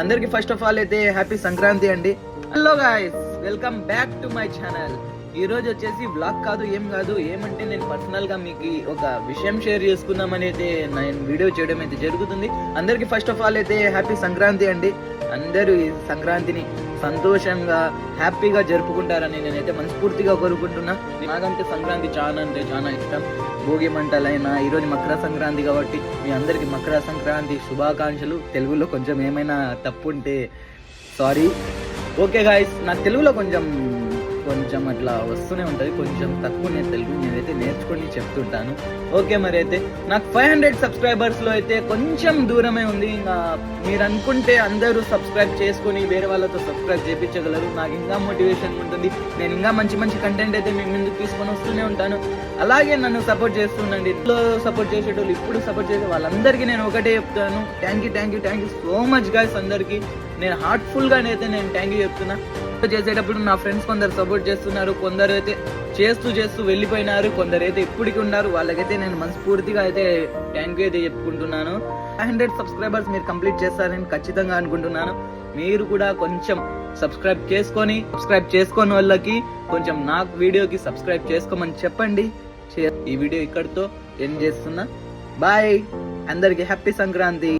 అందరికి first of all అయితే happy Sankranti అండి. Hello guys, welcome back to my channel. ఈ రోజు వచ్చేసి వ్లాగ్ కాదు ఏమంటే నేను పర్సనల్ గా మీకు ఒక విషయం షేర్ చేసుకుందామని అయితే నేను వీడియో చేయడం అయితే జరుగుతుంది. అందరికి ఫస్ట్ ఆఫ్ ఆల్ అయితే హ్యాపీ సంక్రాంతి అండి. అందరూ ఈ సంక్రాంతిని సంతోషంగా హ్యాపీగా జరుపుకుంటారని నేనైతే మనస్ఫూర్తిగా కోరుకుంటున్నా. నాకంటే సంక్రాంతి చాలా అంటే చాలా ఇష్టం. భోగి మంటలైనా ఈరోజు మకర సంక్రాంతి కాబట్టి మీ అందరికి మకర సంక్రాంతి శుభాకాంక్షలు. తెలుగులో కొంచెం ఏమైనా తప్పు ఉంటే సారీ. ఓకే గాయస్, నా తెలుగులో కొంచెం అట్లా వస్తూనే ఉంటుంది, కొంచెం తక్కువ నేను తెలుగు నేనైతే నేర్చుకొని చెప్తుంటాను. ఓకే, మరి అయితే నాకు 500 సబ్స్క్రైబర్స్లో అయితే కొంచెం దూరమే ఉంది. ఇంకా మీరు అనుకుంటే అందరూ సబ్స్క్రైబ్ చేసుకొని వేరే వాళ్ళతో సబ్స్క్రైబ్ చేయించగలరు. నాకు ఇంకా మోటివేషన్ ఉంటుంది. నేను ఇంకా మంచి కంటెంట్ అయితే మీ ముందుకు తీసుకొని వస్తూనే ఉంటాను. అలాగే నన్ను సపోర్ట్ చేస్తుండండి. ఇంట్లో సపోర్ట్ చేసేటోళ్ళు, ఇప్పుడు సపోర్ట్ చేసే వాళ్ళందరికీ నేను ఒకటే చెప్తాను, thank you so much guys. అందరికీ నేను హార్ట్ఫుల్గానైతే నేను థ్యాంక్ యూ చెప్తున్నా. చేసేటప్పుడు నా ఫ్రెండ్స్ కొందరు సపోర్ట్ చేస్తున్నారు, కొందరు అయితే చేస్తూ వెళ్ళిపోయినారు, కొందరు అయితే ఇప్పటికీ ఉన్నారు. వాళ్ళకైతే నేను మనస్ఫూర్తిగా అయితే థ్యాంక్ యూ అయితే చెప్పుకుంటున్నాను. 500 సబ్స్క్రైబర్స్ మీరు కంప్లీట్ చేస్తారని ఖచ్చితంగా అనుకుంటున్నాను. మీరు కూడా కొంచెం సబ్స్క్రైబ్ చేసుకొని వాళ్ళకి కొంచెం నాకు వీడియోకి సబ్స్క్రైబ్ చేసుకోమని చెప్పండి. ఈ వీడియో ఇక్కడితో ఎండ్ చేస్తున్నా. బాయ్, అందరికి హ్యాపీ సంక్రాంతి.